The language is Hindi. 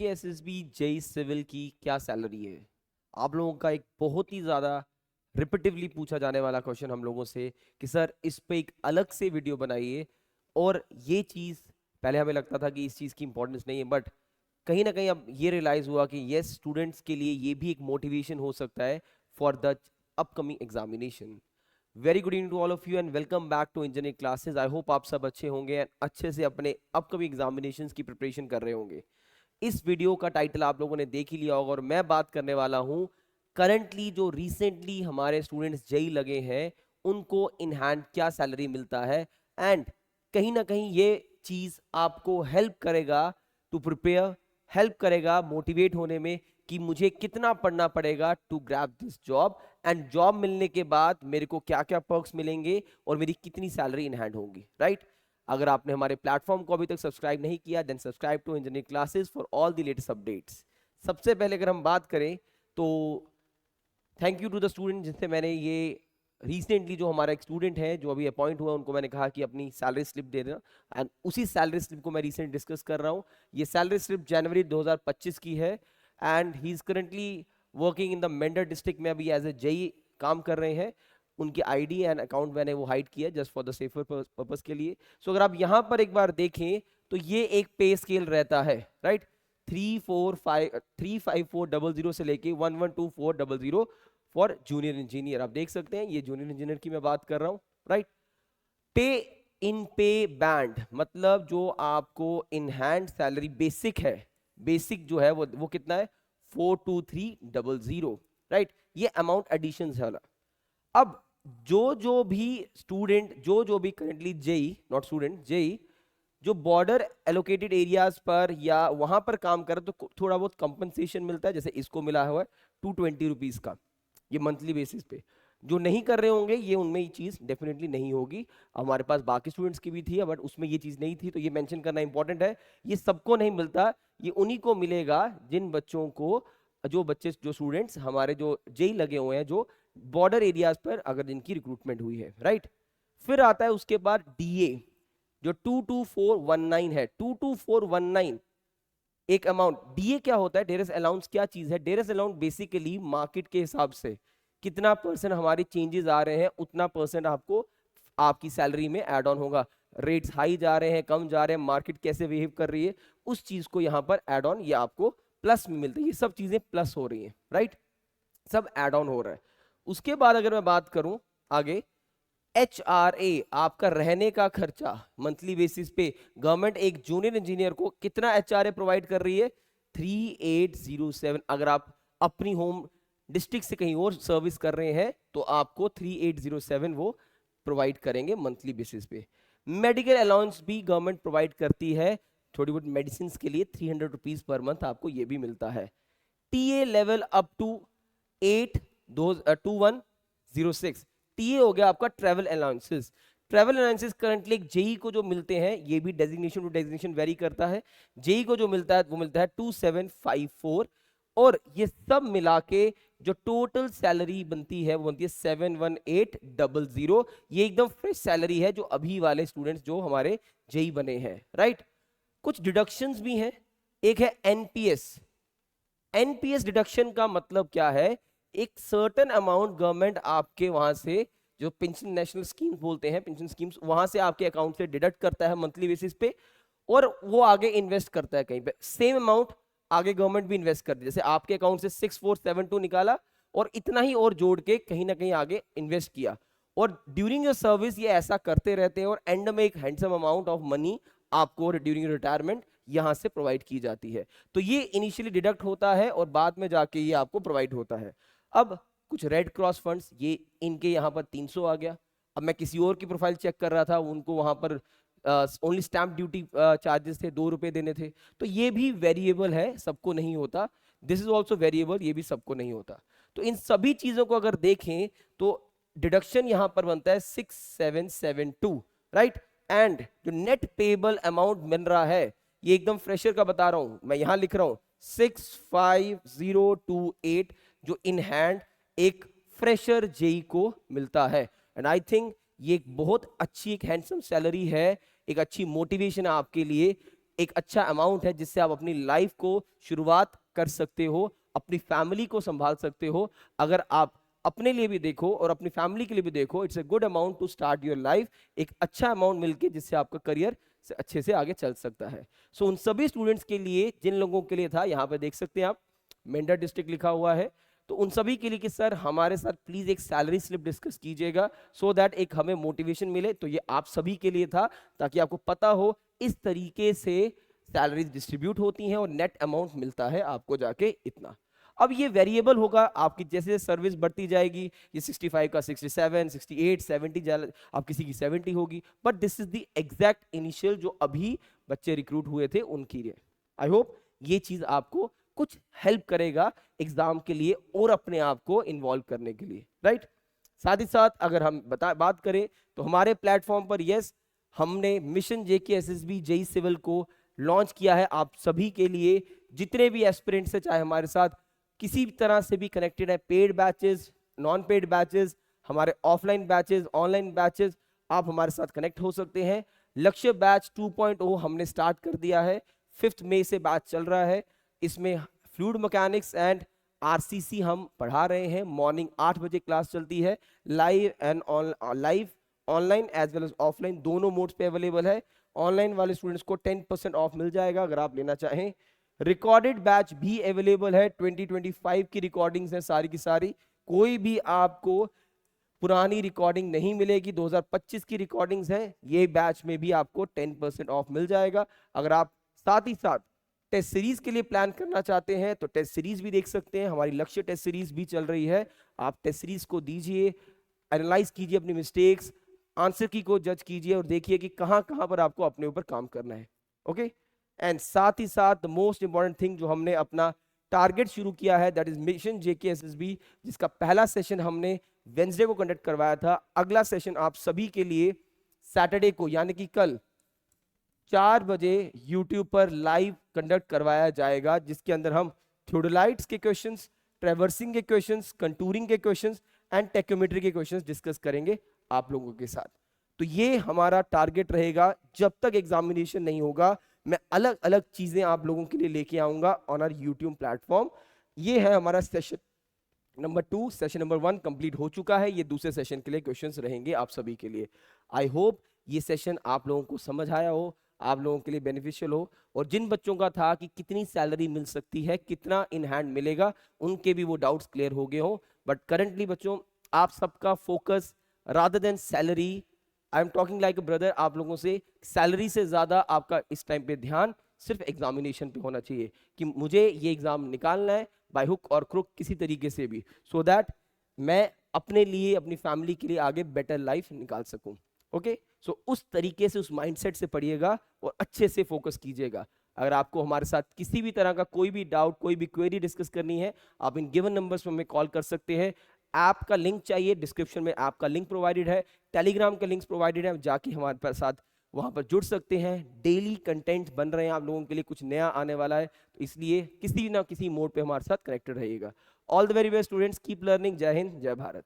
एसएसबी जेई सिविल की क्या सैलरी है? आप लोगों का एक बहुत ही ज़्यादा रिपीटिवली पूछा जाने वाला क्वेश्चन हम लोगों से कि सर इस पे एक अलग से वीडियो बनाइए। और ये चीज़ पहले हमें लगता था कि इस चीज़ की इंपॉर्टेंस नहीं है, बट कहीं ना कहीं अब ये रियलाइज़ हुआ कि यस, स्टूडेंट्स के लिए ये भी एक मोटिवेशन हो सकता है for the upcoming examination. Very good evening to all of you and welcome back to engineering classes. I hope आप सब अच्छे होंगे एंड अच्छे से अपने अपकमिंग एग्जामिनेशंस की प्रिपरेशन कर रहे होंगे। इस वीडियो का टाइटल आप लोगों ने देख ही लिया होगा और मैं बात करने वाला हूं करंटली जो रिसेंटली हमारे स्टूडेंट्स जेई लगे हैं उनको इन हैंड क्या सैलरी मिलता है। एंड कहीं ना कहीं ये चीज आपको हेल्प करेगा टू प्रिपेयर, हेल्प करेगा मोटिवेट होने में कि मुझे कितना पढ़ना पड़ेगा to grab this job, and job मिलने के बाद मेरे को क्या क्या पर्क्स मिलेंगे और मेरी कितनी सैलरी इन हैंड होगी, राइट? अगर आपने हमारे प्लेटफॉर्म को अभी तक सब्सक्राइब नहीं किया then subscribe to engineering classes for all the latest updates. सबसे पहले अगर हम बात करें तो thank you to the student जिनसे मैंने ये रिसेंटली, जो हमारा एक स्टूडेंट है जो अभी अपॉइंट हुआ, उनको मैंने कहा कि अपनी सैलरी स्लिप दे देना, एंड उसी सैलरी स्लिप को मैं रिसेंट डिस्कस कर रहा हूँ। ये सैलरी स्लिप जनवरी 2025 की है and he is currently working in the Mendhar district में, अभी एज ए जेई काम कर रहे हैं। उनकी आईडी एंड अकाउंट मैंने वो हाइड किया just for the safer purpose के लिए। सो अगर आप यहाँ पर एक बार देखें तो ये एक पे स्केल रहता है, राइट? 35400 से लेके 112400 फॉर जूनियर इंजीनियर। आप देख सकते हैं ये जूनियर इंजीनियर की मैं बात कर रहा हूँ, राइट? पे इन पे बैंड मतलब जो आपको इन हैंड सैलरी बेसिक है, बेसिक जो है वो कितना है? 42300, राइट? ये अमाउंट एडिशन है ना। अब जो भी स्टूडेंट जो भी currently JE, not student, JE जो बॉर्डर एलोकेटेड एरियाज पर या वहां पर काम करे तो थोड़ा बहुत कंपनसेशन मिलता है, जैसे इसको मिला हुआ है 220 रुपीज का, ये मंथली बेसिस पे। जो नहीं कर रहे होंगे ये उनमें ये चीज डेफिनेटली नहीं होगी। हमारे पास बाकी स्टूडेंट्स की भी थी बट उसमें ये चीज नहीं थी, तो ये मेंशन करना इंपॉर्टेंट है। ये सबको नहीं मिलता, ये उन्हीं को मिलेगा जिन बच्चों को, जो बच्चे, जो स्टूडेंट्स हमारे जो जेई लगे हुए हैं, जो बॉर्डर एरियाज पर अगर जिनकी रिक्रूटमेंट हुई है, राइट? फिर आता है उसके बाद डीए जो 22419 है। 22419 एक अमाउंट। डीए क्या होता है? डेयरेक्ट अलाउंस क्या चीज है? डेयरेक्ट अलाउंस बेसिकली मार्केट के हिसाब से कितना परसेंट हमारे चेंजेस आ रहे हैं उतना परसेंट आपको आपकी सैलरी में ऐड ऑन होगा। रेट्स हाई जा रहे हैं, कम जा रहे हैं, मार्केट कैसे बिहेव कर रही है, उस चीज को यहाँ पर ऐड ऑन ये आपको प्लस में मिलता है। ये सब चीजें प्लस हो रही हैं, राइट? सब ऐड ऑन हो रहा है। उसके बाद अगर मैं बात करूं आगे, HRA आपका रहने का खर्चा मंथली बेसिस पे गवर्नमेंट एक जूनियर इंजीनियर को कितना HRA प्रोवाइड कर रही है? 3807। अगर आप अपनी होम डिस्ट्रिक्ट से कहीं और सर्विस कर रहे हैं तो आपको 3807 वो प्रोवाइड करेंगे मंथली बेसिस पे। मेडिकल अलाउंस भी गवर्नमेंट प्रोवाइड करती है, थोड़ी बहुत मेडिसिन के लिए 300 रुपीज पर मंथ आपको ये भी मिलता है। TA level up to 82106। TA हो गया आपका travel allowances. Travel allowances currently एक जेई को जो मिलते हैं, ये भी डेजिग्नेशन टू डेजिग्नेशन वेरी करता है। जेई को जो मिलता है वो मिलता है 2754, और ये सब मिला के जो टोटल सैलरी बनती है वो बनती है 71800। ये एकदम फ्रेश सैलरी है जो अभी वाले स्टूडेंट्स जो हमारे जेई बने हैं, राइट? कुछ डिडक्शंस भी हैं। एक है एनपीएस। एनपीएस डिडक्शन का मतलब क्या है? एक सर्टेन अमाउंट गवर्नमेंट आपके वहां से, जो पेंशन नेशनल स्कीम बोलते हैं, पेंशन स्कीम्स, वहां से आपके अकाउंट से डिडक्ट करता है मंथली बेसिस पे, और वो आगे इन्वेस्ट करता है कहीं पे। सेम अमाउंट आगे गवर्नमेंट भी इन्वेस्ट करती है। जैसे आपके अकाउंट से 6472 निकाला और इतना ही और जोड़ के कहीं ना कहीं आगे इन्वेस्ट किया, और ड्यूरिंग योर सर्विस ये ऐसा करते रहते हैं, और एंड में एक हैंडसम अमाउंट ऑफ मनी आपको ड्यूरिंग रिटायरमेंट यहां से प्रोवाइड की जाती है। तो ये इनिशियली डिडक्ट होता है और बाद में जाके ये आपको प्रोवाइड होता है। अब कुछ रेड क्रॉस फंड्स, ये इनके यहाँ पर 300 आ गया। अब मैं किसी और की प्रोफाइल चेक कर रहा था, उनको वहां पर ओनली स्टैंप ड्यूटी चार्जेस थे, 2 रुपए देने थे। तो ये भी वेरिएबल है, सबको नहीं होता। दिस इज ऑल्सो वेरिएबल, ये भी सबको नहीं होता। तो इन सभी चीजों को अगर देखें तो डिडक्शन यहां पर बनता है 6772, राइट? एंड जो नेट पेबल अमाउंट मिल रहा है, ये एकदम फ्रेशर का बता रहा हूं, मैं यहां लिख रहा हूं 65028, जो इन हैंड एक फ्रेशर जेई को मिलता है। एंड आई थिंक ये एक बहुत अच्छी, एक हैंडसम सैलरी है, एक अच्छी मोटिवेशन है आपके लिए एक अच्छा अमाउंट है जिससे आप अपनी लाइफ को शुरुआत कर सकते हो, अपनी फैमिली को संभाल सकते हो। अगर आप अपने लिए भी देखो और अपनी फैमिली के लिए भी देखो, it's a good amount to start your life. एक अच्छा अमाउंट मिलके जिससे आपका करियर से अच्छे से आगे चल सकता है। सो उन सभी स्टूडेंट्स के लिए जिन लोगों के लिए था, यहाँ पे देख सकते हैं आप मेंढर डिस्ट्रिक्ट लिखा हुआ है, तो उन सभी के लिए कि सर हमारे साथ प्लीज एक सैलरी स्लिप डिस्कस कीजिएगा, सो दैट एक हमें मोटिवेशन मिले। तो ये आप सभी के लिए था, ताकि आपको पता हो इस तरीके से सैलरीज डिस्ट्रीब्यूट होती हैं और नेट अमाउंट मिलता है आपको जाके इतना। अब ये वेरिएबल होगा आपकी, जैसे सर्विस बढ़ती जाएगी, ये 65 का 67, 68, 70, आप किसी की 70 होगी, but this is the exact initial जो अभी बच्चे रिक्रूट हुए थे उनकी लिए। आई होप ये चीज आपको कुछ हेल्प करेगा एग्जाम के लिए और अपने आप को इन्वॉल्व करने के लिए, राइट। साथ ही साथ अगर हम बात करें तो हमारे प्लेटफॉर्म पर यस हमने मिशन JKSSB जेई सिविल को लॉन्च किया है आप सभी के लिए। जितने भी एस्पिरेंट्स है, चाहे हमारे साथ किसी भी तरह से भी कनेक्टेड है, paid batches, non paid batches, हमारे ऑफलाइन बैचेस, ऑनलाइन बैचेस, आप हमारे साथ कनेक्ट हो सकते हैं। लक्ष्य बैच 2.0 हमने स्टार्ट कर दिया है, 5 मई से बैच चल रहा है। इसमें फ्लूइड मैकेनिक्स एंड RCC हम पढ़ा रहे हैं। मॉर्निंग 8 बजे क्लास चलती है, live and online as well as offline, दोनों मोड्स पे अवेलेबल है। ऑनलाइन वाले स्टूडेंट्स को 10% ऑफ मिल जाएगा अगर आप लेना चाहें। रिकॉर्डेड बैच भी अवेलेबल है, 2025 की रिकॉर्डिंग्स है सारी की सारी, कोई भी आपको पुरानी रिकॉर्डिंग नहीं मिलेगी, 2025 की रिकॉर्डिंग्स है। ये बैच में भी आपको 10% ऑफ मिल जाएगा। अगर आप साथ ही साथ टेस्ट सीरीज के लिए प्लान करना चाहते हैं तो टेस्ट सीरीज भी देख सकते हैं, हमारी लक्ष्य टेस्ट सीरीज भी चल रही है। आप टेस्ट सीरीज को दीजिए, एनालाइज कीजिए अपनी मिस्टेक्स, आंसर की को जज कीजिए और देखिए कि कहां कहां पर आपको अपने ऊपर काम करना है। ओके, एंड साथ ही साथ द मोस्ट इंपॉर्टेंट थिंग जो हमने अपना टारगेट शुरू किया है, दैट इज मिशन JKSSB, जिसका पहला सेशन हमने वेंसडे को कंडक्ट करवाया था। अगला सेशन आप सभी के लिए सैटरडे को यानी कि कल 4 बजे यूट्यूब पर लाइव कंडक्ट करवाया जाएगा, जिसके अंदर हम थियोडोलाइट्स के क्वेश्चंस, ट्रेवर्सिंग के क्वेश्चंस, कंटूरिंग के क्वेश्चंस एंड टेक्योमेट्री के क्वेश्चंस डिस्कस करेंगे आप लोगों के साथ। तो ये हमारा टारगेट रहेगा, जब तक एग्जामिनेशन नहीं होगा मैं अलग अलग चीजें आप लोगों के लिए लेके आऊंगा ऑन आवर यूट्यूब प्लेटफॉर्म। ये है हमारा session number 2। Session number 1 complete हो चुका है, ये दूसरे सेशन के लिए क्वेश्चंस रहेंगे आप सभी के लिए। आई होप ये सेशन आप लोगों को समझ आया हो, आप लोगों के लिए बेनिफिशियल हो, और जिन बच्चों का था कि कितनी सैलरी मिल सकती है, कितना इन हैंड मिलेगा, उनके भी वो डाउट्स क्लियर हो गए हो। बट करंटली बच्चों आप सबका focus rather than salary, I am talking like a brother, आप लोगों से सैलरी से ज्यादा आपका इस टाइम पे ध्यान सिर्फ एग्जामिनेशन पे होना चाहिए कि मुझे ये एग्जाम निकालना है बाय हुक और क्रुक किसी तरीके से भी, सो दैट मैं अपने लिए अपनी फैमिली के लिए आगे बेटर लाइफ निकाल सकूं। ओके, सो उस तरीके से उस माइंडसेट से पढ़िएगा और अच्छे से फोकस कीजिएगा। अगर आपको हमारे साथ किसी भी तरह का कोई भी डाउट, कोई भी क्वेरी डिस्कस करनी है, आप इन गिवन नंबर्स पर हमें कॉल कर सकते हैं। ऐप का लिंक चाहिए, डिस्क्रिप्शन में ऐप का लिंक प्रोवाइडेड है, टेलीग्राम का लिंक्स प्रोवाइडेड है, जाके हमारे साथ वहां पर जुड़ सकते हैं। डेली कंटेंट बन रहे हैं आप लोगों के लिए, कुछ नया आने वाला है, तो इसलिए किसी ना किसी मोड पे हमारे साथ कनेक्टेड रहिएगा। All the very best students, keep learning. जय हिंद, जय भारत।